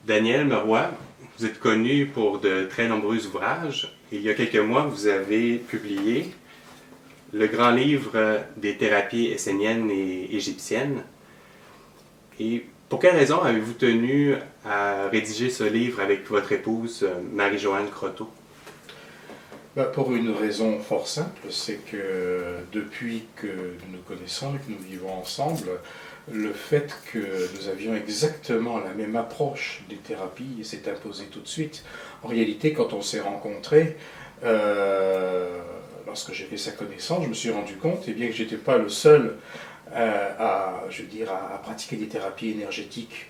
Daniel Meroy, vous êtes connu pour de très nombreux ouvrages. Il y a quelques mois, vous avez publié le grand livre des thérapies esséniennes et égyptiennes. Et pour quelle raison avez-vous tenu à rédiger ce livre avec votre épouse Marie-Joanne Croteau? Pour une raison fort simple, c'est que depuis que nous nous connaissons et que nous vivons ensemble, le fait que nous avions exactement la même approche des thérapies s'est imposé tout de suite. En réalité, quand on s'est rencontrés, lorsque j'ai fait sa connaissance, je me suis rendu compte que je n'étais pas le seul à pratiquer des thérapies énergétiques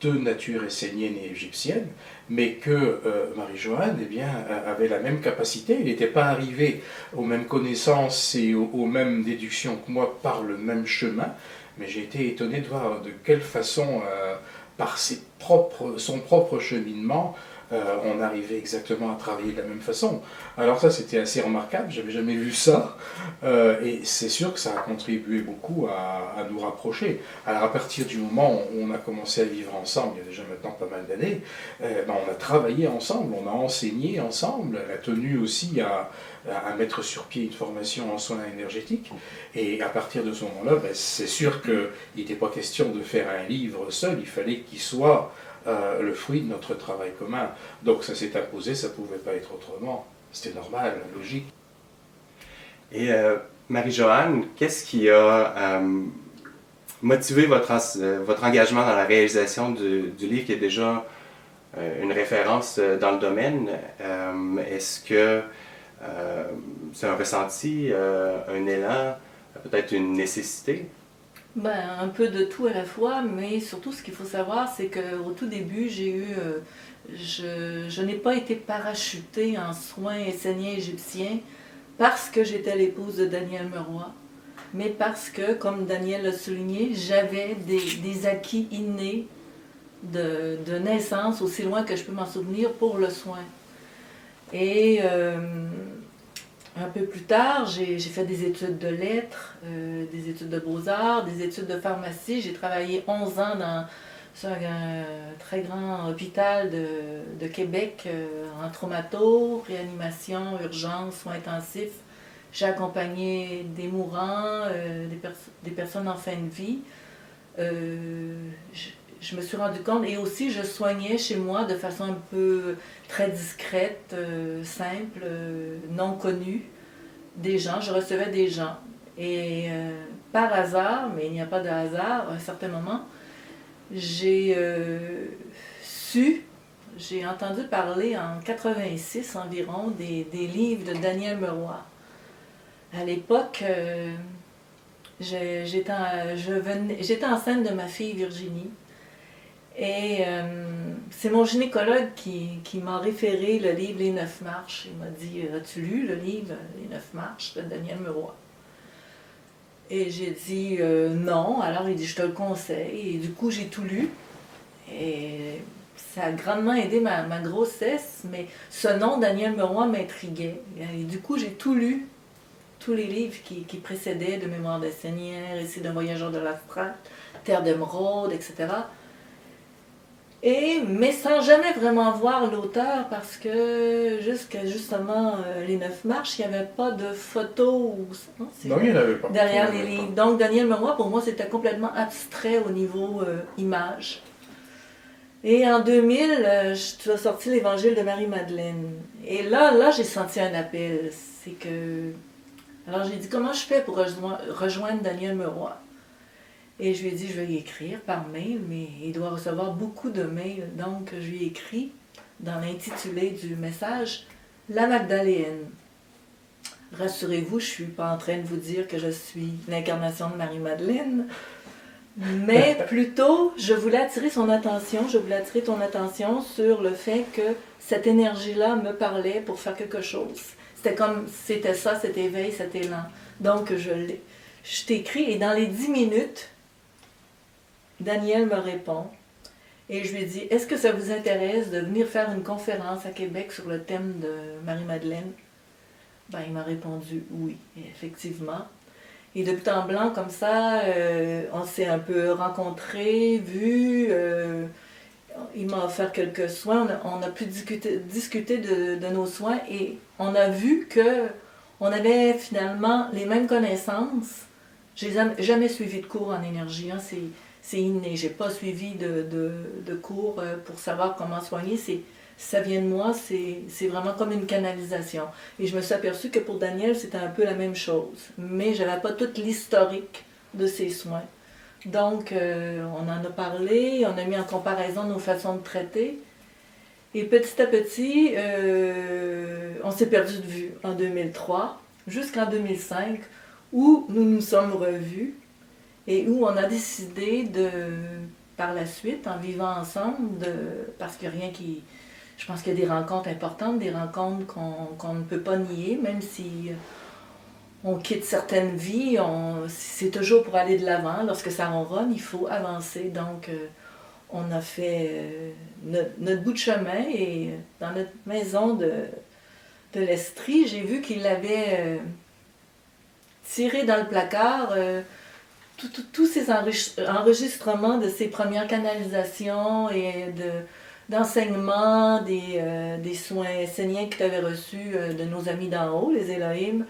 de nature essénienne et égyptienne, mais que Marie-Joanne avait la même capacité. Elle n'était pas arrivée aux mêmes connaissances et aux mêmes déductions que moi par le même chemin, mais j'ai été étonné de voir de quelle façon, par son propre cheminement, on arrivait exactement à travailler de la même façon. Alors ça, c'était assez remarquable, j'avais jamais vu ça, et c'est sûr que ça a contribué beaucoup à nous rapprocher. Alors à partir du moment où on a commencé à vivre ensemble, il y a déjà maintenant pas mal d'années, on a travaillé ensemble, on a enseigné ensemble, elle a tenu aussi à mettre sur pied une formation en soins énergétiques, et à partir de ce moment-là, c'est sûr qu'il n'était pas question de faire un livre seul, il fallait qu'il soit le fruit de notre travail commun. Donc ça s'est imposé, ça ne pouvait pas être autrement. C'était normal, logique. Et Marie-Joanne, qu'est-ce qui a motivé votre engagement dans la réalisation du livre qui est déjà une référence dans le domaine? Est-ce que c'est un ressenti, un élan, peut-être une nécessité? Un peu de tout à la fois, mais surtout ce qu'il faut savoir, c'est qu'au tout début, je n'ai pas été parachutée en soins esséniens égyptiens parce que j'étais l'épouse de Daniel Meroy, mais parce que, comme Daniel l'a souligné, j'avais des acquis innés de naissance, aussi loin que je peux m'en souvenir, pour le soin. Et un peu plus tard, j'ai fait des études de lettres, des études de beaux-arts, des études de pharmacie. J'ai travaillé 11 ans sur un très grand hôpital de Québec, en traumato, réanimation, urgence, soins intensifs. J'ai accompagné des mourants, des personnes en fin de vie. Je me suis rendu compte, et aussi je soignais chez moi de façon un peu très discrète, simple, non connue, des gens. Je recevais des gens. Et par hasard, mais il n'y a pas de hasard, à un certain moment, j'ai entendu parler en 86 environ des livres de Daniel Meroy. À l'époque, j'étais enceinte de ma fille Virginie. Et c'est mon gynécologue qui m'a référé le livre Les 9 marches. Il m'a dit « As-tu lu le livre Les 9 marches de Daniel Meroy ?» Et j'ai dit non. Alors il dit « Je te le conseille. » Et du coup, j'ai tout lu. Et ça a grandement aidé ma grossesse, mais ce nom, Daniel Meroy, m'intriguait. Et du coup, j'ai tout lu, tous les livres qui précédaient, de Mémoire d'Essénière, Récit d'un voyageur de l'astral, Terre d'émeraude, etc. Mais sans jamais vraiment voir l'auteur, parce que jusqu'à justement les 9 marches, il n'y avait pas de photos non, il n'y en avait pas derrière les livres. Donc Daniel Meroy, pour moi, c'était complètement abstrait au niveau image. Et en 2000, tu as sorti l'Évangile de Marie-Madeleine. Et là, j'ai senti un appel. C'est que... Alors j'ai dit, comment je fais pour rejoindre Daniel Meroy? Et je lui ai dit, je vais y écrire par mail, mais il doit recevoir beaucoup de mails. Donc, je lui ai écrit, dans l'intitulé du message, « La Magdaléenne ». Rassurez-vous, je ne suis pas en train de vous dire que je suis l'incarnation de Marie-Madeleine, mais plutôt, je voulais attirer ton attention sur le fait que cette énergie-là me parlait pour faire quelque chose. C'était ça, cet éveil, cet élan. Donc, je t'écris, et dans les 10 minutes, Daniel me répond et je lui dis « Est-ce que ça vous intéresse de venir faire une conférence à Québec sur le thème de Marie-Madeleine? » Il m'a répondu « Oui, effectivement. » Et de but en blanc, comme ça, on s'est un peu rencontrés, vus. il m'a offert quelques soins. On a pu discuter de nos soins et on a vu que on avait finalement les mêmes connaissances. J'ai jamais suivi de cours en énergie, hein, c'est inné. J'ai pas suivi de cours pour savoir comment soigner. Ça vient de moi, c'est vraiment comme une canalisation. Et je me suis aperçue que pour Daniel, c'était un peu la même chose. Mais je n'avais pas toute l'historique de ses soins. Donc, on en a parlé, on a mis en comparaison nos façons de traiter. Et petit à petit, on s'est perdu de vue en 2003, jusqu'en 2005, où nous nous sommes revus et où on a décidé par la suite, en vivant ensemble, parce qu'il n'y a rien qui... Je pense qu'il y a des rencontres importantes, des rencontres qu'on ne peut pas nier, même si on quitte certaines vies, c'est toujours pour aller de l'avant. Lorsque ça ronronne, il faut avancer. Donc, on a fait notre bout de chemin et dans notre maison de l'Estrie, j'ai vu qu'il avait tiré dans le placard tous ces enregistrements de ses premières canalisations et d'enseignement des soins esséniens que tu avais reçus de nos amis d'en haut, les Elohim.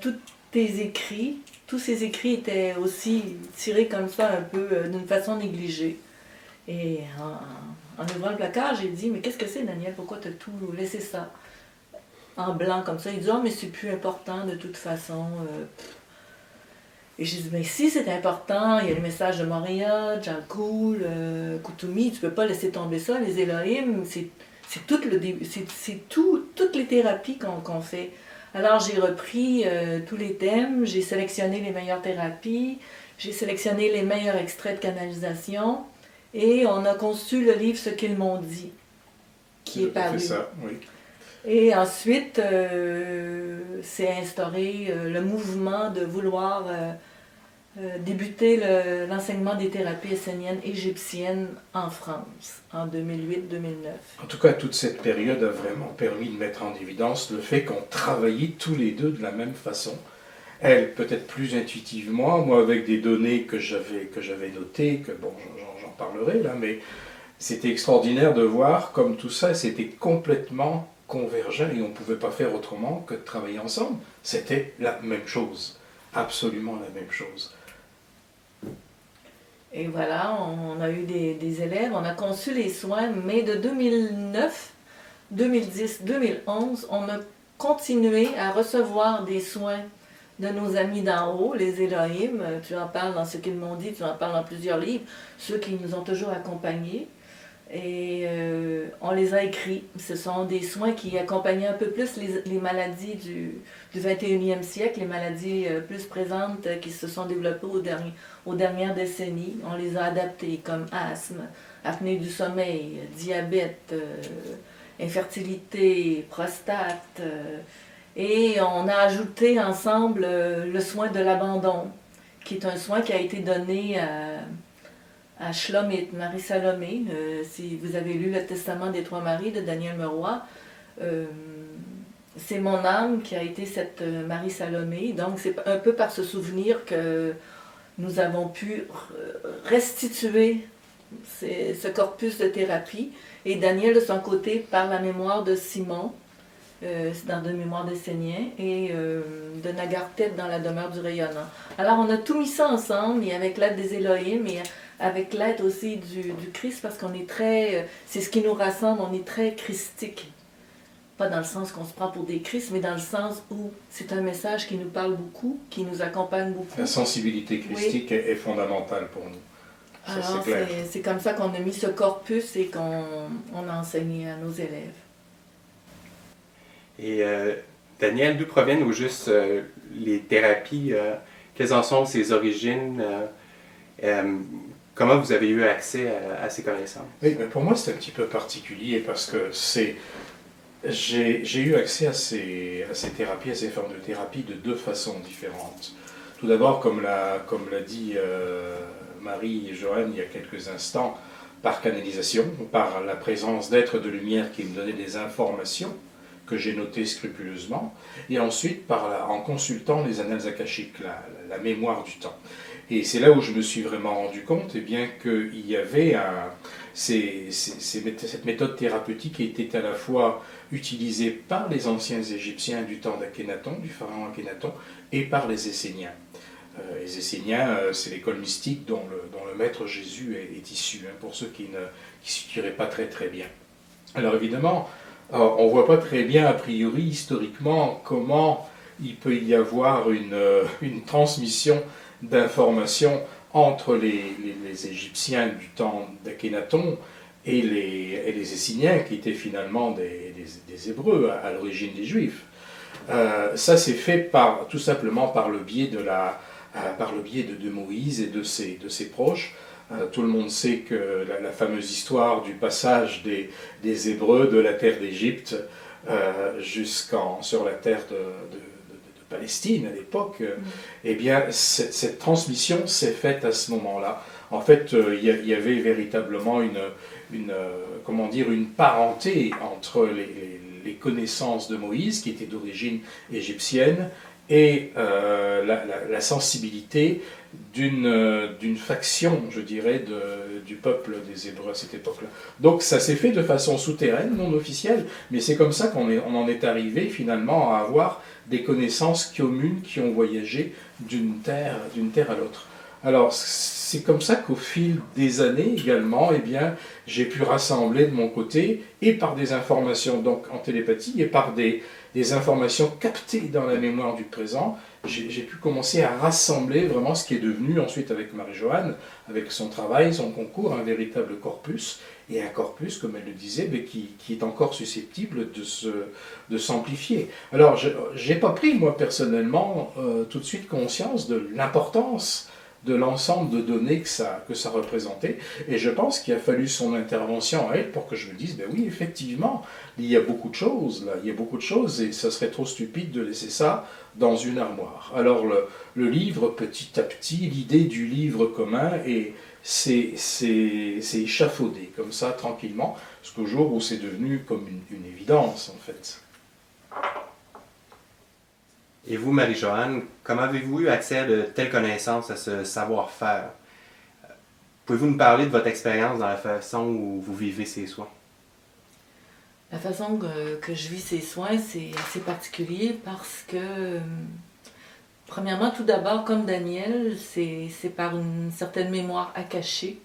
Tous tes écrits, tous ces écrits étaient aussi tirés comme ça un peu d'une façon négligée. Et en ouvrant le placard, j'ai dit, mais qu'est-ce que c'est, Daniel? Pourquoi tu as tout laissé ça en blanc comme ça? Il dit, oh, mais c'est plus important de toute façon. Et j'ai dit, mais si c'est important, il y a le message de Moria, Jalkul, Kutumi, tu peux pas laisser tomber ça, les Elohim, c'est toutes les thérapies qu'on fait. Alors j'ai repris tous les thèmes, j'ai sélectionné les meilleures thérapies, j'ai sélectionné les meilleurs extraits de canalisation et on a conçu le livre Ce qu'ils m'ont dit, qui est paru. C'est ça, oui. Et ensuite, s'est instauré le mouvement de vouloir débuter l'enseignement des thérapies esséniennes égyptiennes en France, en 2008-2009. En tout cas, toute cette période a vraiment permis de mettre en évidence le fait qu'on travaillait tous les deux de la même façon. Elle, peut-être plus intuitivement, moi avec des données que j'avais notées, que bon, j'en parlerai là, mais c'était extraordinaire de voir comme tout ça, c'était complètement convergent et on ne pouvait pas faire autrement que de travailler ensemble. C'était la même chose, absolument la même chose. Et voilà, on a eu des élèves, on a conçu les soins, mais de 2009, 2010, 2011, on a continué à recevoir des soins de nos amis d'en haut, les Elohim. Tu en parles dans ce qu'ils m'ont dit, tu en parles dans plusieurs livres, ceux qui nous ont toujours accompagnés. Et on les a écrits. Ce sont des soins qui accompagnaient un peu plus les maladies du 21e siècle, les maladies plus présentes qui se sont développées aux dernières décennies. On les a adaptés comme asthme, apnée du sommeil, diabète, infertilité, prostate. Et on a ajouté ensemble le soin de l'abandon, qui est un soin qui a été donné à Shlomit, Marie Salomé. Si vous avez lu le Testament des Trois Maries de Daniel Meroy, c'est mon âme qui a été cette Marie Salomé. Donc c'est un peu par ce souvenir que nous avons pu restituer ce corpus de thérapie. Et Daniel, de son côté, par la mémoire de Simon, dans de mémoire d'Essénien, et de Nagartet dans la demeure du rayonnant. Alors on a tout mis ça ensemble, et avec l'aide des Elohim, et avec l'aide aussi du Christ, parce qu'on est très... c'est ce qui nous rassemble, on est très christique. Pas dans le sens qu'on se prend pour des Christ, mais dans le sens où c'est un message qui nous parle beaucoup, qui nous accompagne beaucoup. La sensibilité christique est fondamentale pour nous. Ça, alors c'est comme ça qu'on a mis ce corpus et qu'on a enseigné à nos élèves. Et Daniel, d'où proviennent au juste les thérapies? Quelles en sont ses origines? Comment vous avez eu accès à ces connaissances? Oui, mais pour moi c'est un petit peu particulier parce que j'ai eu accès à ces thérapies, à ces formes de thérapie de deux façons différentes. Tout d'abord, comme l'a dit Marie et Joanne il y a quelques instants, par canalisation, par la présence d'êtres de lumière qui me donnaient des informations que j'ai notées scrupuleusement, et ensuite en consultant les annales akashiques, la mémoire du temps. Et c'est là où je me suis vraiment rendu compte eh bien, qu'il y avait cette méthode thérapeutique qui était à la fois utilisée par les anciens Égyptiens du temps d'Akhénaton, du pharaon Akhénaton, et par les Esséniens. Les Esséniens, c'est l'école mystique dont le maître Jésus est issu, hein, pour ceux qui ne situeraient pas très très bien. Alors évidemment, on ne voit pas très bien a priori historiquement comment il peut y avoir une transmission d'informations entre les Égyptiens du temps d'Akhénaton et les Esséniens, qui étaient finalement des Hébreux, à l'origine des Juifs. Ça s'est fait tout simplement par le biais de Moïse et de ses proches. Tout le monde sait que la fameuse histoire du passage des Hébreux de la terre d'Égypte sur la terre de Palestine à l'époque, eh bien cette transmission s'est faite à ce moment-là. En fait, il y avait véritablement une parenté entre les connaissances de Moïse, qui étaient d'origine égyptienne, et la sensibilité d'une faction, je dirais, du peuple des Hébreux à cette époque-là. Donc ça s'est fait de façon souterraine, non officielle, mais c'est comme ça qu'on en est arrivé finalement à avoir des connaissances communes qui ont voyagé d'une terre à l'autre. Alors c'est comme ça qu'au fil des années également, eh bien, j'ai pu rassembler de mon côté, et par des informations donc en télépathie, et par des informations captées dans la mémoire du présent, j'ai pu commencer à rassembler vraiment ce qui est devenu ensuite avec Marie-Joanne, avec son travail, son concours, un véritable corpus, et un corpus, comme elle le disait, mais qui est encore susceptible de s'amplifier. Alors, je n'ai pas pris, moi, personnellement, tout de suite conscience de l'importance de l'ensemble de données que ça représentait, et je pense qu'il a fallu son intervention à elle pour que je me dise, ben oui, effectivement, il y a beaucoup de choses, là, il y a beaucoup de choses, et ça serait trop stupide de laisser ça dans une armoire. Alors, le livre, petit à petit, l'idée du livre commun, c'est échafaudé, comme ça, tranquillement, jusqu'au jour où c'est devenu comme une évidence, en fait. Et vous, Marie-Joanne, comment avez-vous eu accès à de telles connaissances, à ce savoir-faire? Pouvez-vous nous parler de votre expérience dans la façon où vous vivez ces soins? La façon que je vis ces soins, c'est assez particulier parce que, premièrement, tout d'abord, comme Daniel, c'est par une certaine mémoire akashique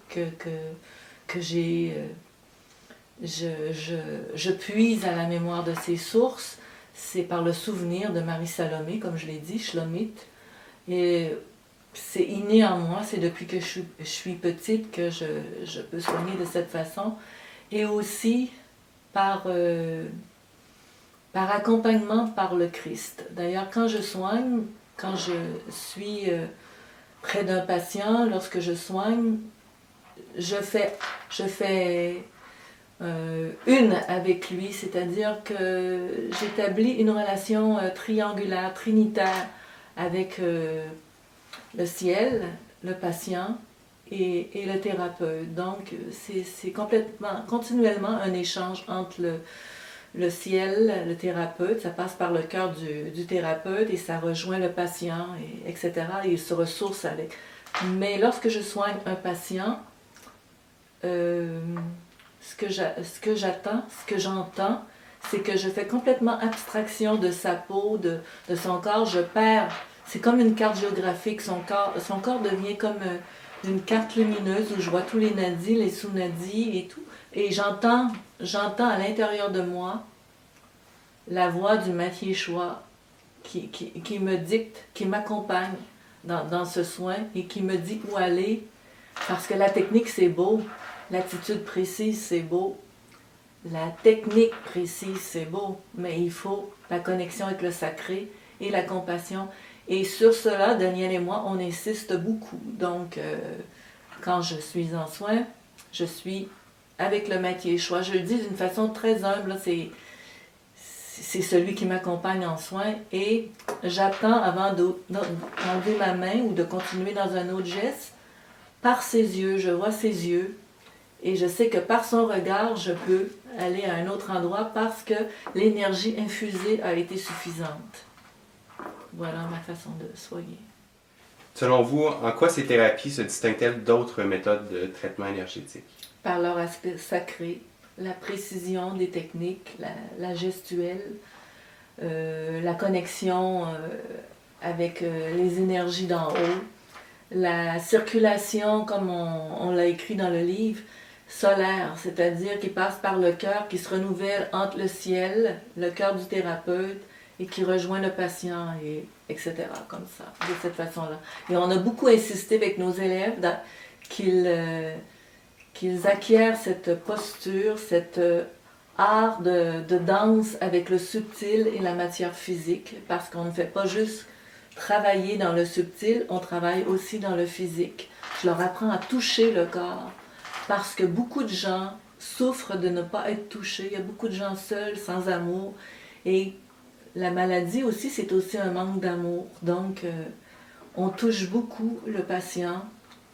que j'ai... je puise à la mémoire de ces sources. C'est par le souvenir de Marie-Salomé, comme je l'ai dit, Shlomit. Et c'est inné en moi, c'est depuis que je suis petite que je peux soigner de cette façon. Et aussi par accompagnement par le Christ. D'ailleurs, quand je soigne, quand je suis près d'un patient, lorsque je soigne, je fais une avec lui, c'est-à-dire que j'établis une relation triangulaire, trinitaire avec le ciel, le patient et le thérapeute. Donc c'est continuellement un échange entre le ciel, le thérapeute, ça passe par le cœur du thérapeute et ça rejoint le patient, etc. Et il se ressource avec. Mais lorsque je soigne un patient, ce que j'entends, c'est que je fais complètement abstraction de sa peau, de son corps. Je perds, c'est comme une carte géographique. Son corps devient comme une carte lumineuse où je vois tous les nadis, les sous-nadis et tout. Et j'entends à l'intérieur de moi la voix du Maître Yeshua qui me dicte, qui m'accompagne dans ce soin et qui me dit où aller. Parce que la technique, c'est beau. L'attitude précise, c'est beau. La technique précise, c'est beau. Mais il faut la connexion avec le sacré et la compassion. Et sur cela, Daniel et moi, on insiste beaucoup. Donc, quand je suis en soins, je suis avec le Maître Yeshua. Je le dis d'une façon très humble, c'est celui qui m'accompagne en soins. Et j'attends avant d'enlever ma main ou de continuer dans un autre geste. Par ses yeux, je vois ses yeux. Et je sais que par son regard, je peux aller à un autre endroit parce que l'énergie infusée a été suffisante. Voilà ma façon de soigner. Selon vous, en quoi ces thérapies se distinguent-elles d'autres méthodes de traitement énergétique? Par leur aspect sacré, la précision des techniques, la gestuelle, la connexion avec les énergies d'en haut, la circulation, comme on l'a écrit dans le livre, solaire, c'est-à-dire qui passe par le cœur, qui se renouvelle entre le ciel, le cœur du thérapeute, et qui rejoint le patient, etc., comme ça, de cette façon-là. Et on a beaucoup insisté avec nos élèves qu'ils acquièrent cette posture, cet art de danse avec le subtil et la matière physique, parce qu'on ne fait pas juste travailler dans le subtil, on travaille aussi dans le physique. Je leur apprends à toucher le corps, parce que beaucoup de gens souffrent de ne pas être touchés. Il y a beaucoup de gens seuls, sans amour. Et la maladie aussi, c'est aussi un manque d'amour. Donc, on touche beaucoup le patient.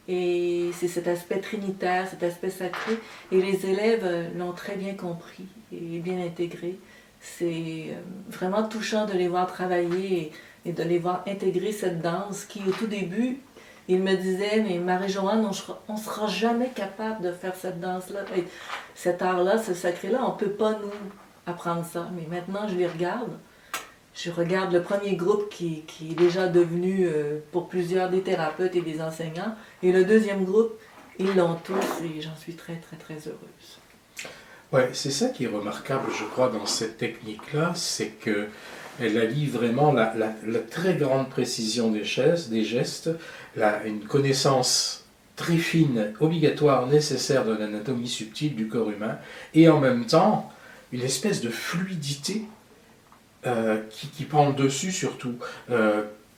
Et c'est cet aspect trinitaire, cet aspect sacré. Et les élèves l'ont très bien compris et bien intégré. C'est vraiment touchant de les voir travailler et de les voir intégrer cette danse qui, au tout début, il me disait, mais Marie-Joanne, on ne sera jamais capable de faire cette danse-là, cet art-là, ce sacré-là, on ne peut pas nous apprendre ça. Mais maintenant, je les regarde. Je regarde le premier groupe qui est déjà devenu, pour plusieurs, des thérapeutes et des enseignants. Et le deuxième groupe, ils l'ont tous et j'en suis très, très, très heureuse. Ouais, c'est ça qui est remarquable, je crois, dans cette technique-là, c'est que elle allie vraiment la très grande précision des gestes, une connaissance très fine, obligatoire, nécessaire de l'anatomie subtile du corps humain, et en même temps, une espèce de fluidité qui prend le dessus surtout.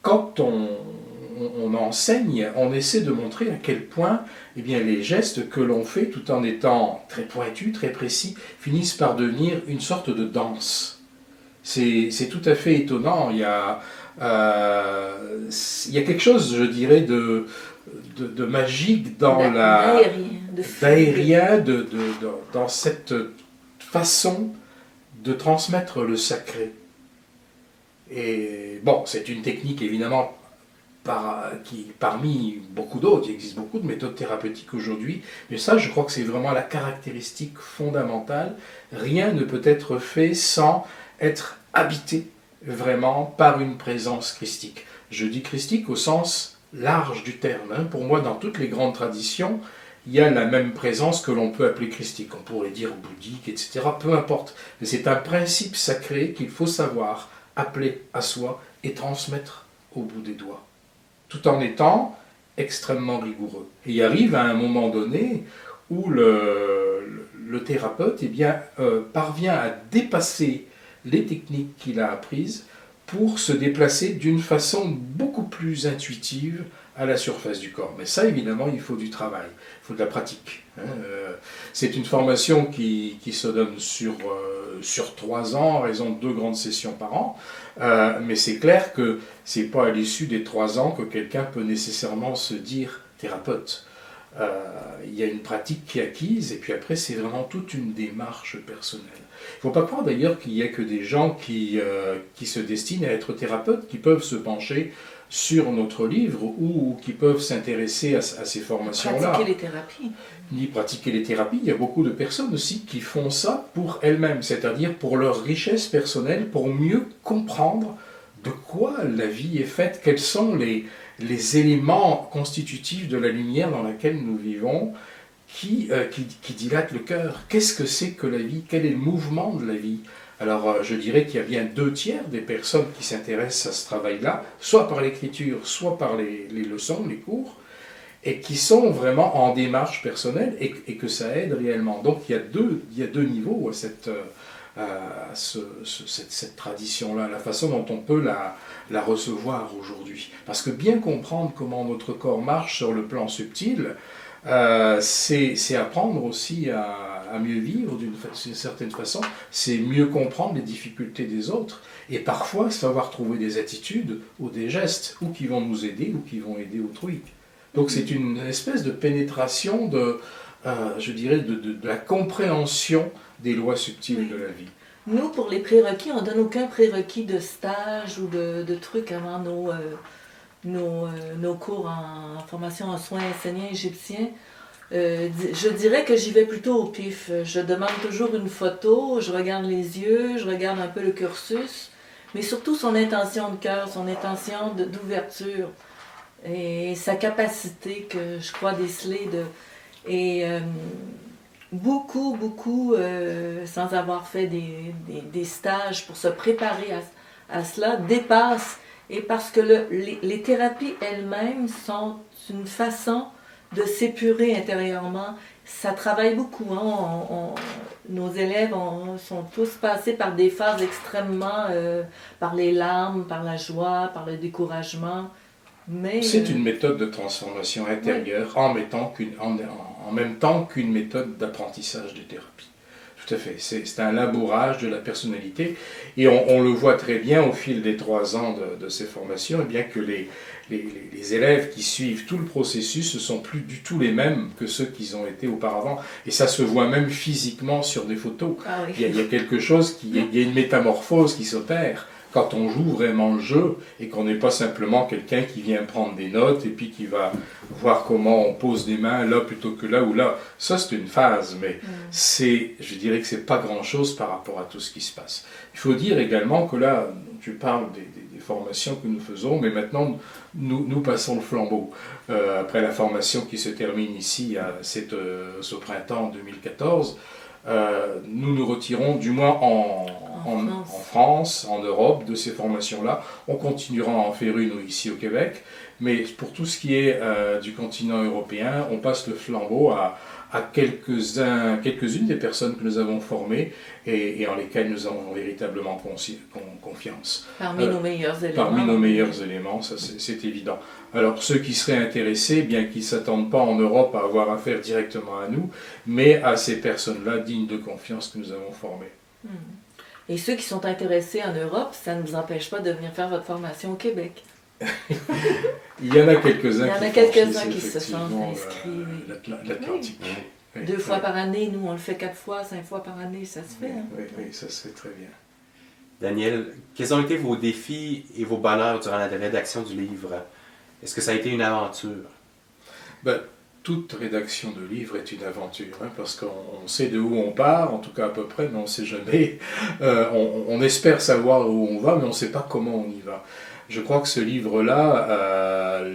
Quand on enseigne, on essaie de montrer à quel point eh bien, les gestes que l'on fait, tout en étant très pointus, très précis, finissent par devenir une sorte de danse. C'est tout à fait étonnant. Il y a quelque chose, je dirais, de magique dans d'aérien, dans cette façon de transmettre le sacré. Et bon, c'est une technique évidemment parmi beaucoup d'autres. Il existe beaucoup de méthodes thérapeutiques aujourd'hui, mais ça, je crois que c'est vraiment la caractéristique fondamentale. Rien ne peut être fait sans être habité vraiment par une présence christique. Je dis christique au sens large du terme. Hein. Pour moi, dans toutes les grandes traditions, il y a la même présence que l'on peut appeler christique. On pourrait dire bouddhique, etc. Peu importe. Mais c'est un principe sacré qu'il faut savoir appeler à soi et transmettre au bout des doigts, tout en étant extrêmement rigoureux. Et il arrive à un moment donné où le thérapeute parvient à dépasser les techniques qu'il a apprises pour se déplacer d'une façon beaucoup plus intuitive à la surface du corps. Mais ça, évidemment, il faut du travail, il faut de la pratique. C'est une formation qui se donne sur 3 ans, en raison de 2 grandes sessions par an, mais c'est clair que ce n'est pas à l'issue des 3 ans que quelqu'un peut nécessairement se dire thérapeute. Il y a une pratique qui est acquise, et puis après, c'est vraiment toute une démarche personnelle. Il ne faut pas croire d'ailleurs qu'il n'y a que des gens qui se destinent à être thérapeutes, qui peuvent se pencher sur notre livre ou qui peuvent s'intéresser à ces formations-là. Pratiquer les thérapies. Ni pratiquer les thérapies. Il y a beaucoup de personnes aussi qui font ça pour elles-mêmes, c'est-à-dire pour leur richesse personnelle, pour mieux comprendre de quoi la vie est faite, quels sont les éléments constitutifs de la lumière dans laquelle nous vivons, qui dilatent le cœur. Qu'est-ce que c'est que la vie? Quel est le mouvement de la vie? Alors je dirais qu'il y a bien 2/3 des personnes qui s'intéressent à ce travail-là, soit par l'écriture, soit par les leçons, les cours, et qui sont vraiment en démarche personnelle et que ça aide réellement. Donc il y a deux niveaux à cette tradition-là, la façon dont on peut la recevoir aujourd'hui. Parce que bien comprendre comment notre corps marche sur le plan subtil, c'est apprendre aussi à mieux vivre d'une certaine façon, c'est mieux comprendre les difficultés des autres, et parfois savoir trouver des attitudes ou des gestes, ou qui vont nous aider, ou qui vont aider autrui. Donc c'est une espèce de pénétration je dirais, de la compréhension des lois subtiles de la vie. Nous, pour les prérequis, on ne donne aucun prérequis de stage ou de trucs avant nos cours en formation en soins esséniens égyptiens, je dirais que j'y vais plutôt au pif. Je demande toujours une photo, je regarde les yeux, je regarde un peu le cursus, mais surtout son intention de cœur, son intention d'ouverture et sa capacité que je crois déceler et beaucoup, sans avoir fait des stages pour se préparer à cela, dépassent. Et parce que les thérapies elles-mêmes sont une façon de s'épurer intérieurement. Ça travaille beaucoup. Hein? Nos élèves sont tous passés par des phases extrêmement... par les larmes, par la joie, par le découragement. Mais, c'est une méthode de transformation intérieure en même temps qu'une méthode d'apprentissage de thérapie. Tout à fait. C'est un labourage de la personnalité et on le voit très bien au fil des 3 ans de ces formations, et bien que les élèves qui suivent tout le processus ne sont plus du tout les mêmes que ceux qu'ils ont été auparavant. Et ça se voit même physiquement sur des photos. Ah oui. Il y a quelque chose, il y a une métamorphose qui s'opère quand on joue vraiment le jeu et qu'on n'est pas simplement quelqu'un qui vient prendre des notes et puis qui va voir comment on pose des mains là plutôt que là ou là. Ça, c'est une phase, mais je dirais que c'est pas grand-chose par rapport à tout ce qui se passe. Il faut dire également que là, tu parles des formations que nous faisons, mais maintenant, nous passons le flambeau. Après la formation qui se termine ici, ce printemps 2014, nous nous retirons, du moins en France, en Europe, de ces formations-là. On continuera à en faire une ici au Québec, mais pour tout ce qui est du continent européen, on passe le flambeau à quelques-unes des personnes que nous avons formées et en lesquelles nous avons véritablement confiance. Parmi nos meilleurs éléments. Parmi nos meilleurs éléments, ça c'est évident. Alors ceux qui seraient intéressés, bien qu'ils ne s'attendent pas en Europe à avoir affaire directement à nous, mais à ces personnes-là dignes de confiance que nous avons formées. Et ceux qui sont intéressés en Europe, ça ne vous empêche pas de venir faire votre formation au Québec. Il y en a quelques-uns qui se sont inscrits. L'Atlantique. Oui. Oui. 2 fois par année, nous on le fait 4 fois, 5 fois par année, ça se fait. Oui, ça se fait très bien. Daniel, quels ont été vos défis et vos bonheurs durant la rédaction du livre? Est-ce que ça a été une aventure? Toute rédaction de livre est une aventure, hein, parce qu'on sait de où on part, en tout cas à peu près, mais on ne sait jamais. On espère savoir où on va, mais on ne sait pas comment on y va. Je crois que ce livre-là,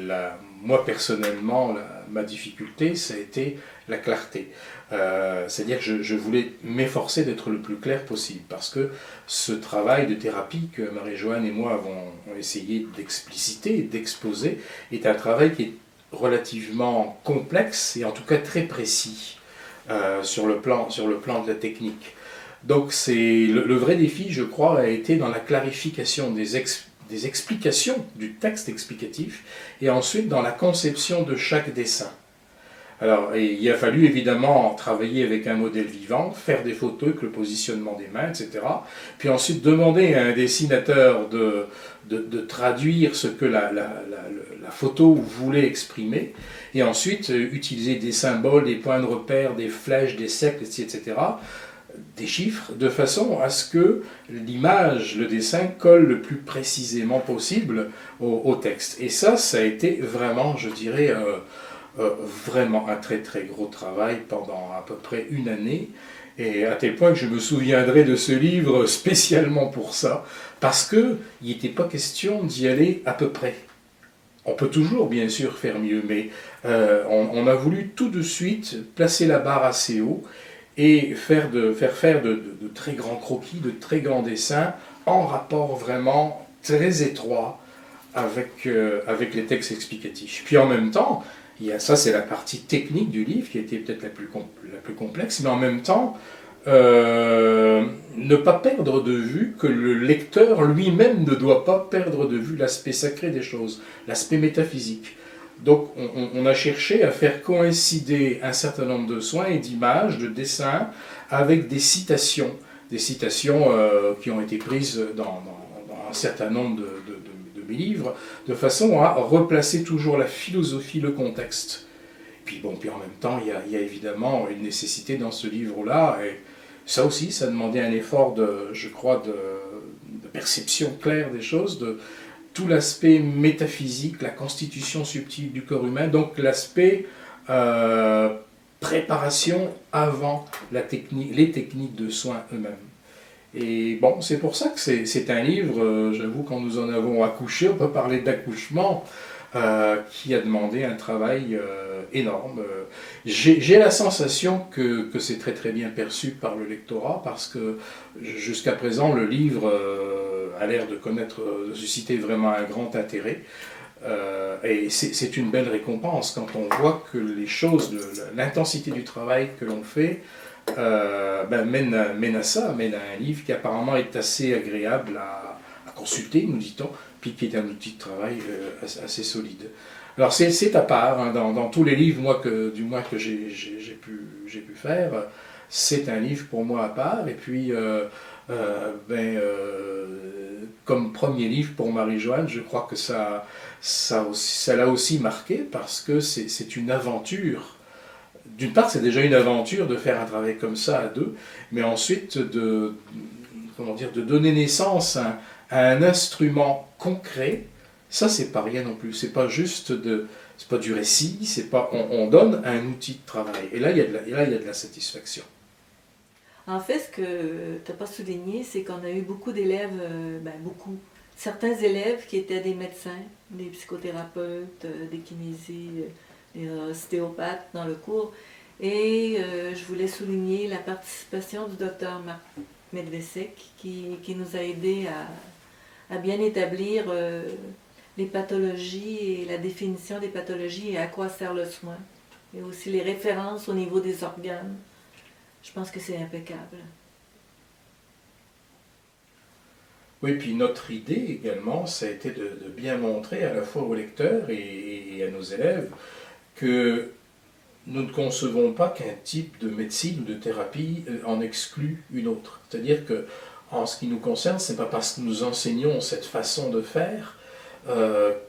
moi personnellement, ma difficulté, ça a été la clarté. C'est-à-dire que je voulais m'efforcer d'être le plus clair possible, parce que ce travail de thérapie que Marie-Joanne et moi avons essayé d'expliciter, d'exposer, est un travail qui est relativement complexe et en tout cas très précis sur le plan de la technique. Donc le vrai défi, je crois, a été dans la clarification des explications du texte explicatif et ensuite dans la conception de chaque dessin. Alors, il a fallu évidemment travailler avec un modèle vivant, faire des photos avec le positionnement des mains, etc. Puis ensuite demander à un dessinateur de traduire ce que la photo voulait exprimer, et ensuite utiliser des symboles, des points de repère, des flèches, des cercles, etc., des chiffres, de façon à ce que l'image, le dessin, colle le plus précisément possible au texte. Et ça a été vraiment, je dirais, vraiment un très très gros travail pendant à peu près 1 année, et à tel point que je me souviendrai de ce livre spécialement pour ça, parce qu'il n'était pas question d'y aller à peu près. On peut toujours bien sûr faire mieux, mais on a voulu tout de suite placer la barre assez haut et faire de très grands croquis, de très grands dessins en rapport vraiment très étroit avec les textes explicatifs. Puis en même temps, ça c'est la partie technique du livre qui était peut-être la plus complexe, mais en même temps, ne pas perdre de vue que le lecteur lui-même ne doit pas perdre de vue l'aspect sacré des choses, l'aspect métaphysique. Donc on a cherché à faire coïncider un certain nombre de soins et d'images, de dessins, avec des citations qui ont été prises dans un certain nombre de mes livres, de façon à replacer toujours la philosophie, le contexte. Puis en même temps, il y a évidemment une nécessité dans ce livre-là, et ça aussi, ça demandait un effort de perception claire des choses, tout l'aspect métaphysique, la constitution subtile du corps humain, donc l'aspect préparation avant les techniques de soins eux-mêmes. Et bon, c'est pour ça que c'est un livre, j'avoue, quand nous en avons accouché, on peut parler d'accouchement, qui a demandé un travail énorme. J'ai la sensation que c'est très très bien perçu par le lectorat, parce que jusqu'à présent, le livre a l'air de susciter vraiment un grand intérêt. Et c'est une belle récompense quand on voit que les choses, l'intensité du travail que l'on fait, mène à ça, mène à un livre qui apparemment est assez agréable à consulter, nous dit-on, puis qui est un outil de travail assez solide. Alors c'est à part, hein, dans tous les livres que j'ai pu faire, c'est un livre pour moi à part, et puis comme premier livre pour Marie-Joanne, je crois que ça l'a aussi marqué, parce que c'est une aventure. D'une part, c'est déjà une aventure de faire un travail comme ça à deux, mais ensuite de donner naissance à un instrument concret, ça c'est pas rien non plus. C'est pas juste c'est pas du récit, c'est pas, on donne un outil de travail. Et là, il y a de la satisfaction. En fait, ce que tu n'as pas souligné, c'est qu'on a eu beaucoup d'élèves, certains élèves qui étaient des médecins, des psychothérapeutes, des kinésis, des ostéopathes dans le cours. Et je voulais souligner la participation du docteur Marc Medvesek qui nous a aidés à bien établir les pathologies et la définition des pathologies et à quoi sert le soin. Et aussi les références au niveau des organes. Je pense que c'est impeccable. Oui, puis notre idée également, ça a été de bien montrer à la fois aux lecteurs et à nos élèves que nous ne concevons pas qu'un type de médecine ou de thérapie en exclut une autre. C'est-à-dire que, en ce qui nous concerne, ce n'est pas parce que nous enseignons cette façon de faire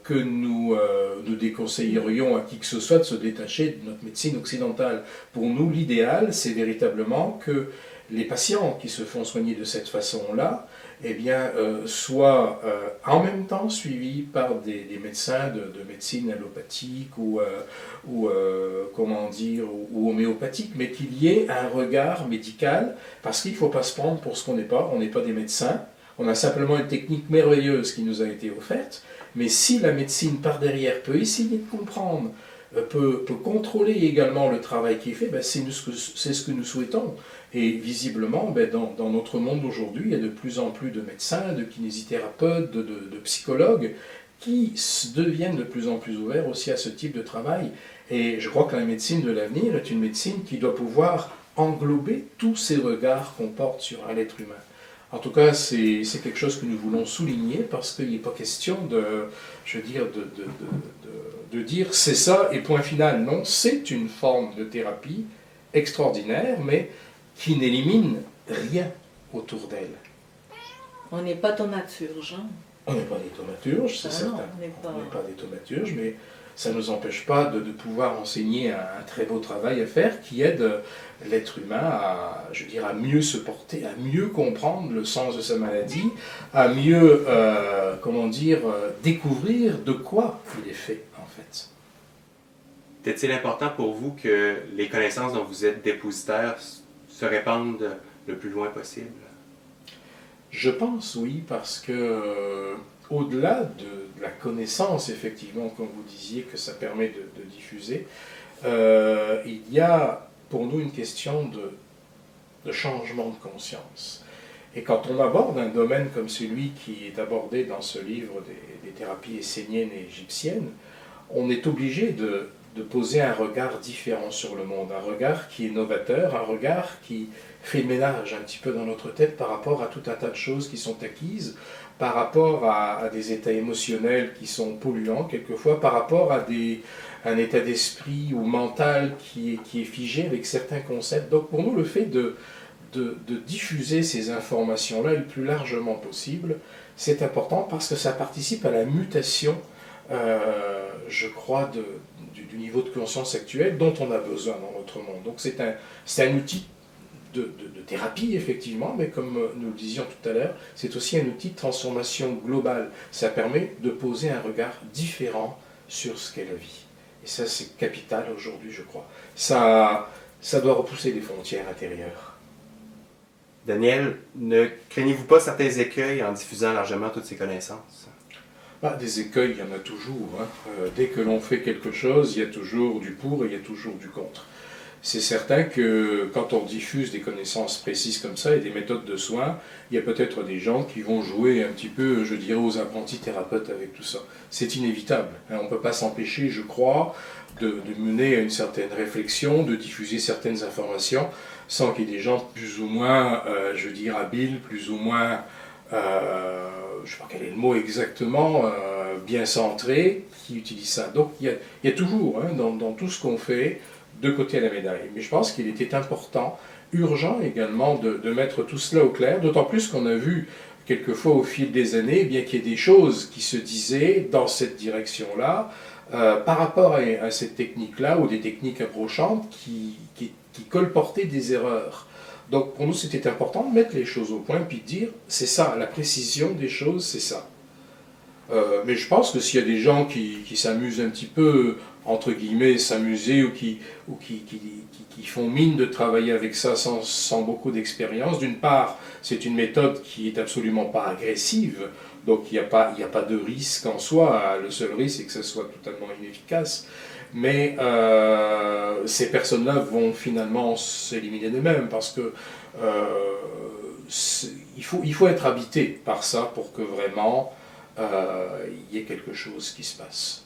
que nous déconseillerions à qui que ce soit de se détacher de notre médecine occidentale. Pour nous, l'idéal, c'est véritablement que les patients qui se font soigner de cette façon-là, soient en même temps suivis par des médecins de médecine allopathique ou homéopathique, mais qu'il y ait un regard médical, parce qu'il ne faut pas se prendre pour ce qu'on n'est pas. On n'est pas des médecins, on a simplement une technique merveilleuse qui nous a été offerte, mais si la médecine par derrière peut essayer de comprendre, peut contrôler également le travail qui est fait, c'est ce que nous souhaitons. Et visiblement, dans notre monde aujourd'hui, il y a de plus en plus de médecins, de kinésithérapeutes, de psychologues qui deviennent de plus en plus ouverts aussi à ce type de travail. Et je crois que la médecine de l'avenir est une médecine qui doit pouvoir englober tous ces regards qu'on porte sur un être humain. En tout cas, c'est quelque chose que nous voulons souligner, parce qu'il n'est pas question de dire c'est ça et point final. Non, c'est une forme de thérapie extraordinaire, mais qui n'élimine rien autour d'elle. On n'est pas thaumaturge. Hein? On n'est pas des thaumaturges, c'est certain. On n'est pas des thaumaturges, mais ça ne nous empêche pas de pouvoir enseigner un très beau travail à faire qui aide l'être humain à mieux se porter, à mieux comprendre le sens de sa maladie, à mieux découvrir de quoi il est fait, en fait. Est-il important pour vous que les connaissances dont vous êtes dépositaire se répandent le plus loin possible? Je pense oui, parce que au-delà de la connaissance, effectivement, comme vous disiez, que ça permet de diffuser, il y a pour nous une question de changement de conscience. Et quand on aborde un domaine comme celui qui est abordé dans ce livre des thérapies esséniennes et égyptiennes, on est obligé de poser un regard différent sur le monde, un regard qui est novateur, un regard qui fait le ménage un petit peu dans notre tête par rapport à tout un tas de choses qui sont acquises, par rapport à des états émotionnels qui sont polluants quelquefois, par rapport à un état d'esprit ou mental qui est figé avec certains concepts. Donc pour nous, le fait de diffuser ces informations-là le plus largement possible, c'est important, parce que ça participe à la mutation, je crois, du niveau de conscience actuel dont on a besoin dans notre monde. Donc c'est un outil de thérapie, effectivement, mais comme nous le disions tout à l'heure, c'est aussi un outil de transformation globale. Ça permet de poser un regard différent sur ce qu'est la vie. Et ça, c'est capital aujourd'hui, je crois. Ça doit repousser les frontières intérieures. Daniel, ne craignez-vous pas certains écueils en diffusant largement toutes ces connaissances? Des écueils, il y en a toujours. Hein. Dès que l'on fait quelque chose, il y a toujours du pour et il y a toujours du contre. C'est certain que quand on diffuse des connaissances précises comme ça et des méthodes de soins, il y a peut-être des gens qui vont jouer un petit peu, je dirais, aux apprentis thérapeutes avec tout ça. C'est inévitable. Hein. On ne peut pas s'empêcher, je crois, de mener une certaine réflexion, de diffuser certaines informations, sans qu'il y ait des gens plus ou moins, je veux dire, habiles, plus ou moins, je ne sais pas quel est le mot exactement, bien centrés, qui utilisent ça. Donc il y a toujours, hein, dans tout ce qu'on fait, deux côtés à la médaille. Mais je pense qu'il était important, urgent également, de mettre tout cela au clair, d'autant plus qu'on a vu quelquefois au fil des années, bien qu'il y ait des choses qui se disaient dans cette direction-là, par rapport à cette technique-là, ou des techniques approchantes qui colportaient des erreurs. Donc pour nous, c'était important de mettre les choses au point, puis de dire, c'est ça, la précision des choses, c'est ça. Mais je pense que s'il y a des gens qui s'amusent un petit peu, entre guillemets, s'amuser ou qui font mine de travailler avec ça sans beaucoup d'expérience, d'une part, c'est une méthode qui est absolument pas agressive, donc il n'y a pas de risque en soi, le seul risque c'est que ça soit totalement inefficace, mais ces personnes-là vont finalement s'éliminer d'eux-mêmes, parce que il faut être habité par ça pour que vraiment il y ait quelque chose qui se passe.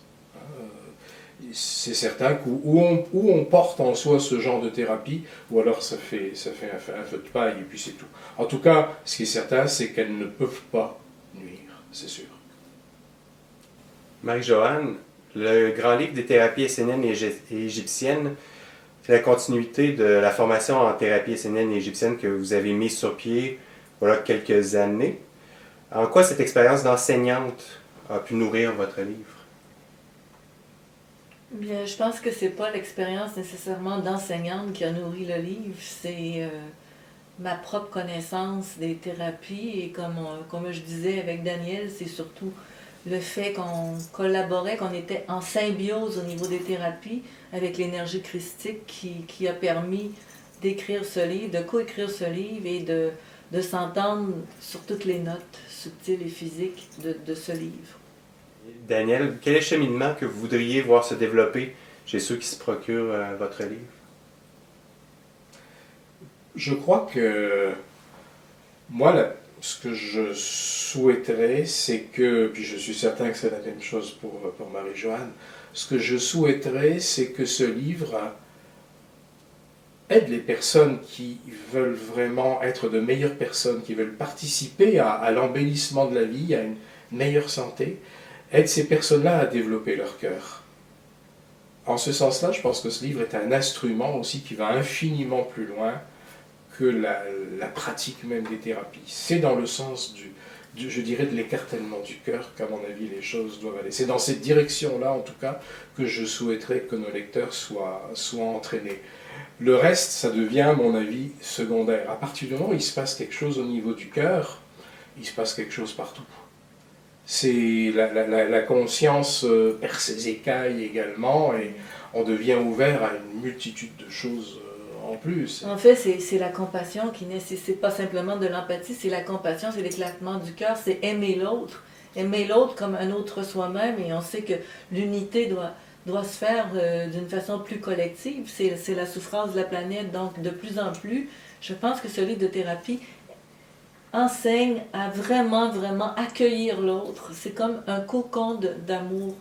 C'est certain qu'où on porte en soi ce genre de thérapie, ou alors ça fait un feu de paille et puis c'est tout. En tout cas, ce qui est certain, c'est qu'elles ne peuvent pas nuire, c'est sûr. Marie-Joanne, le grand livre des thérapies esséniennes et égyptiennes, c'est la continuité de la formation en thérapie essénienne et égyptienne que vous avez mise sur pied voilà quelques années. En quoi cette expérience d'enseignante a pu nourrir votre livre? Bien, je pense que c'est pas l'expérience nécessairement d'enseignante qui a nourri le livre, c'est ma propre connaissance des thérapies, et comme je disais avec Daniel, c'est surtout le fait qu'on collaborait, qu'on était en symbiose au niveau des thérapies avec l'énergie christique qui a permis d'écrire ce livre, de coécrire ce livre et de s'entendre sur toutes les notes subtiles et physiques de ce livre. Daniel, quel est le cheminement que vous voudriez voir se développer chez ceux qui se procurent votre livre? Je crois que moi, ce que je souhaiterais, c'est que, puis je suis certain que c'est la même chose pour Marie-Joanne, ce que je souhaiterais, c'est que ce livre aide les personnes qui veulent vraiment être de meilleures personnes, qui veulent participer à l'embellissement de la vie, à une meilleure santé, aide ces personnes-là à développer leur cœur. En ce sens-là, je pense que ce livre est un instrument aussi qui va infiniment plus loin que la pratique même des thérapies. C'est dans le sens je dirais, de l'écartèlement du cœur qu'à mon avis les choses doivent aller. C'est dans cette direction-là, en tout cas, que je souhaiterais que nos lecteurs soient entraînés. Le reste, ça devient, à mon avis, secondaire. À partir du moment où il se passe quelque chose au niveau du cœur, il se passe quelque chose partout. C'est la conscience perd ses écailles également, et on devient ouvert à une multitude de choses en plus. En fait, c'est la compassion qui nécessite pas simplement de l'empathie, c'est la compassion, c'est l'éclatement du cœur, c'est aimer l'autre comme un autre soi-même, et on sait que l'unité doit se faire d'une façon plus collective, c'est la souffrance de la planète, donc de plus en plus, je pense que ce livre de thérapie enseigne à vraiment, vraiment accueillir l'autre. C'est comme un cocon d'amour.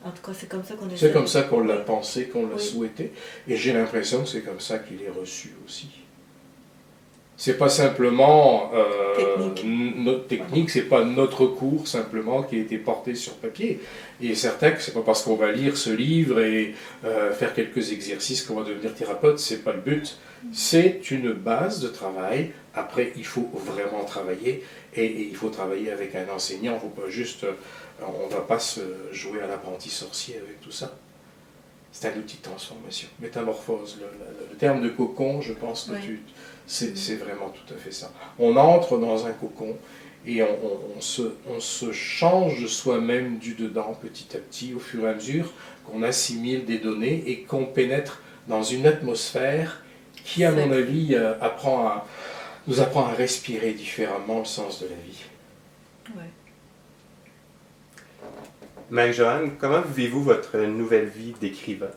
En tout cas, c'est comme ça qu'on est. C'est comme ça qu'on l'a pensé, qu'on l'a oui. souhaité. Et j'ai l'impression que c'est comme ça qu'il est reçu aussi. C'est pas simplement notre technique, c'est pas notre cours simplement qui a été porté sur papier. Il est certain que c'est pas parce qu'on va lire ce livre et faire quelques exercices qu'on va devenir thérapeute, c'est pas le but. C'est une base de travail. Après, il faut vraiment travailler et il faut travailler avec un enseignant. Il ne faut pas juste, on ne va pas se jouer à l'apprenti sorcier avec tout ça. C'est un outil de transformation, métamorphose. Le terme de cocon, je pense que C'est vraiment tout à fait ça. On entre dans un cocon et on se change de soi-même du dedans petit à petit au fur et à mesure qu'on assimile des données et qu'on pénètre dans une atmosphère qui, à mon avis, nous apprend à respirer différemment le sens de la vie. Ouais. Marie-Joanne, comment vivez-vous votre nouvelle vie d'écrivain?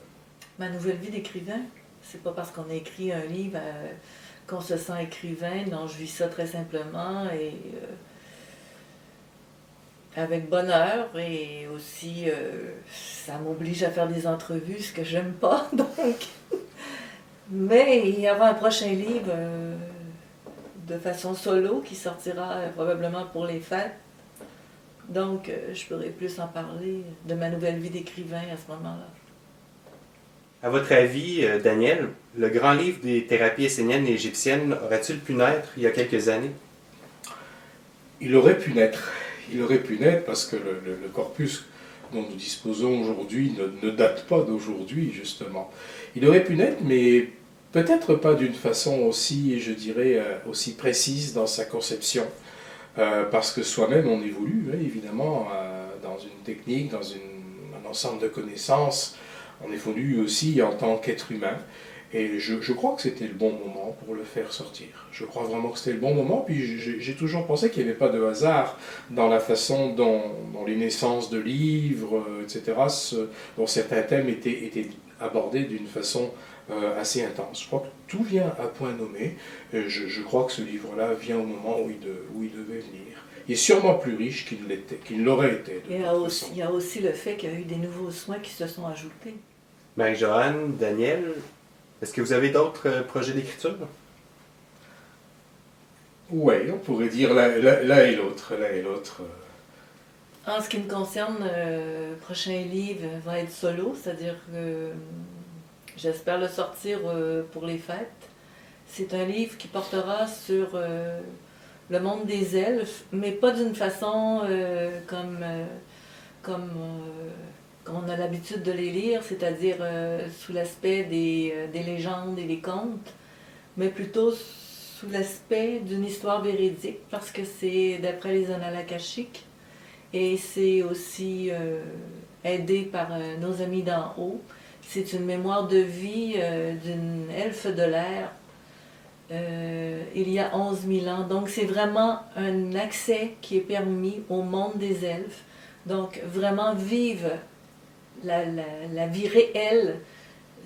Ma nouvelle vie d'écrivain, c'est pas parce qu'on a écrit un livre qu'on se sent écrivain. Non, je vis ça très simplement et avec bonheur. Et aussi, ça m'oblige à faire des entrevues, ce que j'aime pas. Donc, mais il y aura un prochain livre de façon solo qui sortira probablement pour les fêtes. Donc, je pourrais plus en parler de ma nouvelle vie d'écrivain à ce moment-là. À votre avis, Daniel, le grand livre des thérapies esséniennes et égyptiennes aurait-il pu naître il y a quelques années? Il aurait pu naître. Il aurait pu naître parce que le corpus dont nous disposons aujourd'hui ne date pas d'aujourd'hui, justement. Il aurait pu naître, mais peut-être pas d'une façon aussi, je dirais, aussi précise dans sa conception. Parce que soi-même, on évolue, hein, évidemment, dans une technique, dans un ensemble de connaissances. On évolue aussi en tant qu'être humain. Et je crois que c'était le bon moment pour le faire sortir. Je crois vraiment que c'était le bon moment. Puis j'ai toujours pensé qu'il n'y avait pas de hasard dans la façon dont les naissances de livres, etc., dont certains thèmes étaient abordés d'une façon assez intense. Je crois que tout vient à point nommé. Je crois que ce livre-là vient au moment où il devait venir. Il est sûrement plus riche qu'il l'aurait été. Il y a aussi le fait qu'il y a eu des nouveaux soins qui se sont ajoutés. Marie-Joanne, Daniel, est-ce que vous avez d'autres projets d'écriture? Oui, on pourrait dire l'un et l'autre. En ce qui me concerne, le prochain livre va être solo, c'est-à-dire que j'espère le sortir pour les fêtes. C'est un livre qui portera sur le monde des elfes, mais pas d'une façon comme on a l'habitude de les lire, c'est-à-dire sous l'aspect des légendes et des contes, mais plutôt sous l'aspect d'une histoire véridique, parce que c'est d'après les annales akashiques, et c'est aussi aidé par nos amis d'en haut. C'est une mémoire de vie d'une elfe de l'air il y a 11 000 ans. Donc c'est vraiment un accès qui est permis au monde des elfes. Donc vraiment vivre la vie réelle,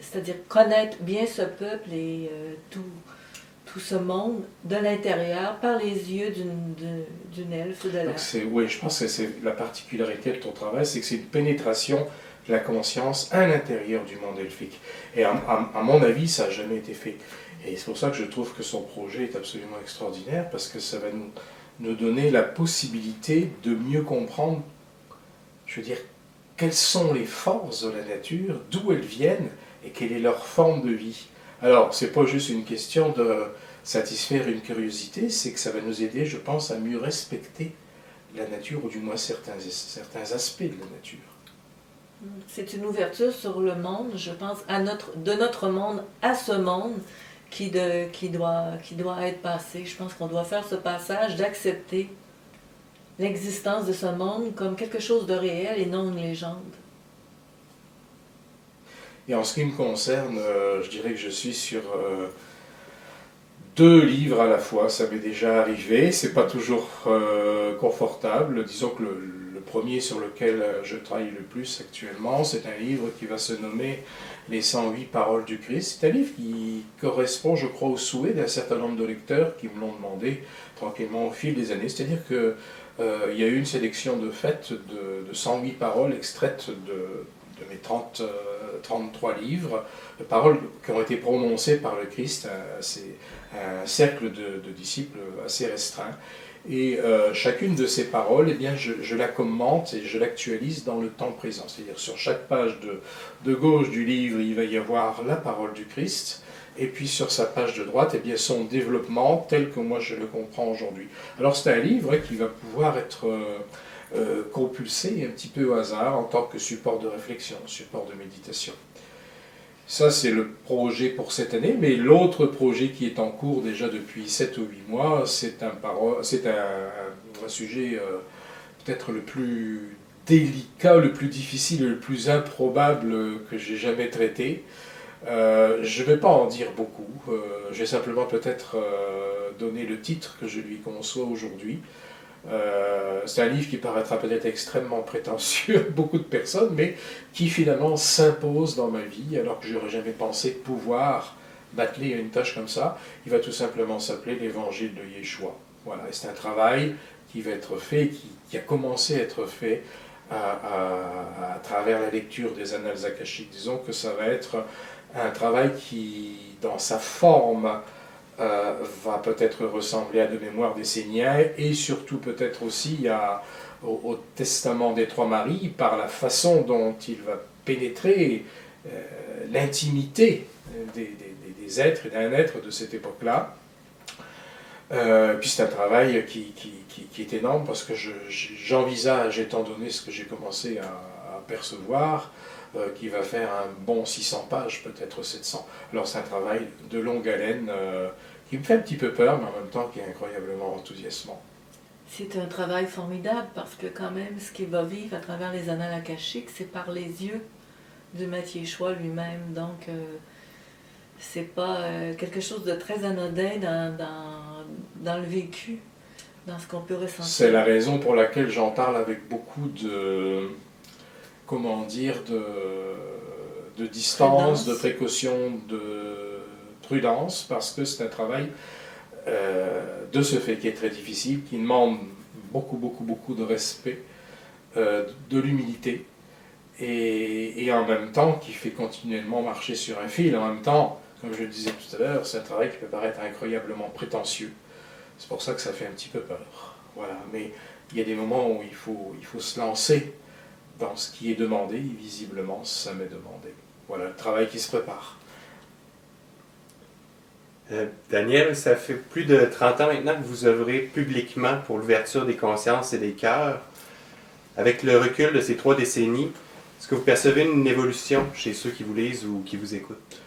c'est-à-dire connaître bien ce peuple et tout ce monde de l'intérieur par les yeux d'une elfe de l'air. Oui, je pense que c'est la particularité de ton travail, c'est que c'est une pénétration de la conscience à l'intérieur du monde elfique. Et à mon avis, ça n'a jamais été fait. Et c'est pour ça que je trouve que son projet est absolument extraordinaire, parce que ça va nous donner la possibilité de mieux comprendre, je veux dire, quelles sont les forces de la nature, d'où elles viennent et quelle est leur forme de vie. Alors, ce n'est pas juste une question de satisfaire une curiosité, c'est que ça va nous aider, je pense, à mieux respecter la nature, ou du moins certains aspects de la nature. C'est une ouverture sur le monde, je pense, de notre monde à ce monde qui doit être passé. Je pense qu'on doit faire ce passage d'accepter l'existence de ce monde comme quelque chose de réel et non une légende. Et en ce qui me concerne, je dirais que je suis sur 2 livres à la fois. Ça m'est déjà arrivé, c'est pas toujours confortable. Disons que le premier sur lequel je travaille le plus actuellement, c'est un livre qui va se nommer Les 108 paroles du Christ. C'est un livre qui correspond, je crois, aux souhaits d'un certain nombre de lecteurs qui me l'ont demandé tranquillement au fil des années. C'est-à-dire que il y a eu une sélection de fait de 108 paroles extraites de mes 33 livres, paroles qui ont été prononcées par le Christ à un cercle de disciples assez restreint. Et chacune de ces paroles, eh bien, je la commente et je l'actualise dans le temps présent. C'est-à-dire sur chaque page de gauche du livre, il va y avoir la parole du Christ, et puis sur sa page de droite, eh bien, son développement tel que moi je le comprends aujourd'hui. Alors c'est un livre qui va pouvoir être compulsé un petit peu au hasard en tant que support de réflexion, support de méditation. Ça, c'est le projet pour cette année, mais l'autre projet qui est en cours déjà depuis 7 ou 8 mois, c'est un sujet peut-être le plus délicat, le plus difficile, le plus improbable que j'ai jamais traité. Je ne vais pas en dire beaucoup, je vais simplement peut-être donner le titre que je lui conçois aujourd'hui. C'est un livre qui paraîtra peut-être extrêmement prétentieux à beaucoup de personnes, mais qui finalement s'impose dans ma vie, alors que je n'aurais jamais pensé pouvoir m'atteler à une tâche comme ça. Il va tout simplement s'appeler l'Évangile de Yeshua. Voilà, et c'est un travail qui va être fait, qui a commencé à être fait à travers la lecture des annales akashiques. Disons que ça va être un travail qui, dans sa forme, va peut-être ressembler à de mémoire d'Essénien et surtout peut-être aussi au Testament des Trois Maries par la façon dont il va pénétrer l'intimité des êtres et d'un être de cette époque-là. Puis c'est un travail qui est énorme parce que j'envisage, étant donné ce que j'ai commencé à percevoir, qui va faire un bon 600 pages, peut-être 700. Alors c'est un travail de longue haleine qui me fait un petit peu peur, mais en même temps qui est incroyablement enthousiasmant. C'est un travail formidable parce que quand même, ce qu'il va vivre à travers les annales akashiques, c'est par les yeux du Maître Yeshua lui-même. Donc, c'est pas quelque chose de très anodin dans le vécu, dans ce qu'on peut ressentir. C'est la raison pour laquelle j'en parle avec beaucoup de, comment dire, de distance, de précaution, de prudence, parce que c'est un travail de ce fait qui est très difficile, qui demande beaucoup de respect, de l'humilité, et en même temps qui fait continuellement marcher sur un fil. En même temps, comme je le disais tout à l'heure, c'est un travail qui peut paraître incroyablement prétentieux. C'est pour ça que ça fait un petit peu peur. Voilà. Mais il y a des moments où il faut se lancer dans ce qui est demandé, et visiblement ça m'est demandé. Voilà le travail qui se prépare. Daniel, ça fait plus de 30 ans maintenant que vous œuvrez publiquement pour l'ouverture des consciences et des cœurs. Avec le recul de ces 3 décennies, est-ce que vous percevez une évolution chez ceux qui vous lisent ou qui vous écoutent?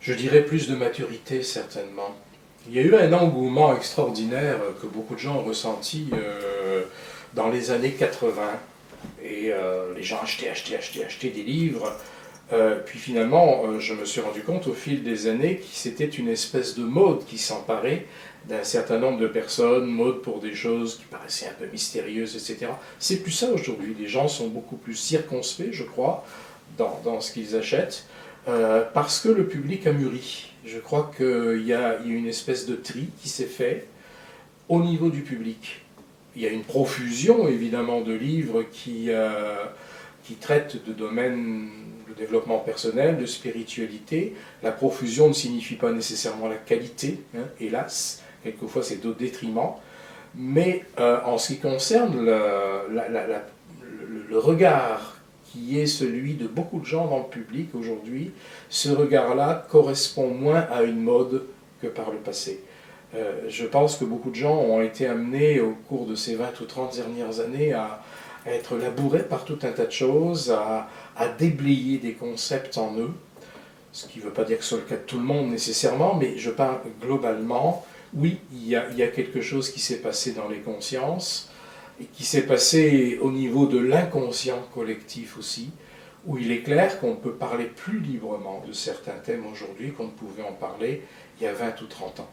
Je dirais plus de maturité, certainement. Il y a eu un engouement extraordinaire que beaucoup de gens ont ressenti dans les années 80. Et les gens achetaient des livres. Puis finalement, je me suis rendu compte au fil des années que c'était une espèce de mode qui s'emparait d'un certain nombre de personnes, mode pour des choses qui paraissaient un peu mystérieuses, etc. C'est plus ça aujourd'hui. Les gens sont beaucoup plus circonspects, je crois, dans ce qu'ils achètent, parce que le public a mûri. Je crois qu'il y a une espèce de tri qui s'est fait au niveau du public. Il y a une profusion, évidemment, de livres qui traitent de domaines de développement personnel, de spiritualité. La profusion ne signifie pas nécessairement la qualité, hein, hélas. Quelquefois, c'est au détriment. Mais en ce qui concerne le regard qui est celui de beaucoup de gens dans le public aujourd'hui, ce regard-là correspond moins à une mode que par le passé. Je pense que beaucoup de gens ont été amenés au cours de ces 20 ou 30 dernières années à être labourés par tout un tas de choses, à déblayer des concepts en eux, ce qui ne veut pas dire que ce soit le cas de tout le monde nécessairement, mais je parle globalement. Oui, il y a quelque chose qui s'est passé dans les consciences, et qui s'est passé au niveau de l'inconscient collectif aussi, où il est clair qu'on peut parler plus librement de certains thèmes aujourd'hui qu'on ne pouvait en parler il y a 20 ou 30 ans.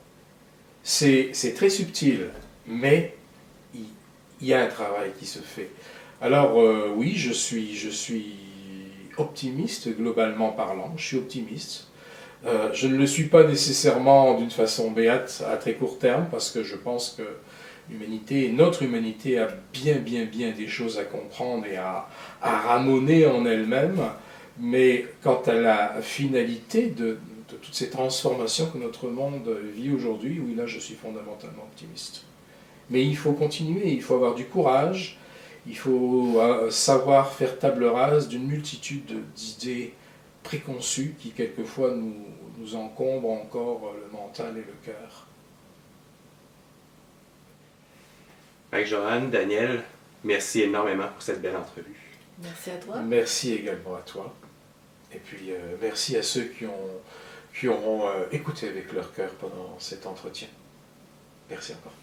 C'est très subtil, mais il y a un travail qui se fait. Alors oui, je suis optimiste, globalement parlant, je suis optimiste. Je ne le suis pas nécessairement d'une façon béate à très court terme, parce que je pense que notre humanité a bien des choses à comprendre et à ramoner en elle-même, mais quant à la finalité de toutes ces transformations que notre monde vit aujourd'hui, oui, là je suis fondamentalement optimiste. Mais il faut continuer, il faut avoir du courage, il faut savoir faire table rase d'une multitude d'idées préconçues qui quelquefois nous encombrent encore le mental et le cœur. Marie-Joanne, Daniel, merci énormément pour cette belle entrevue. Merci à toi. Merci également à toi. Et puis merci à ceux qui auront écouté avec leur cœur pendant cet entretien. Merci encore.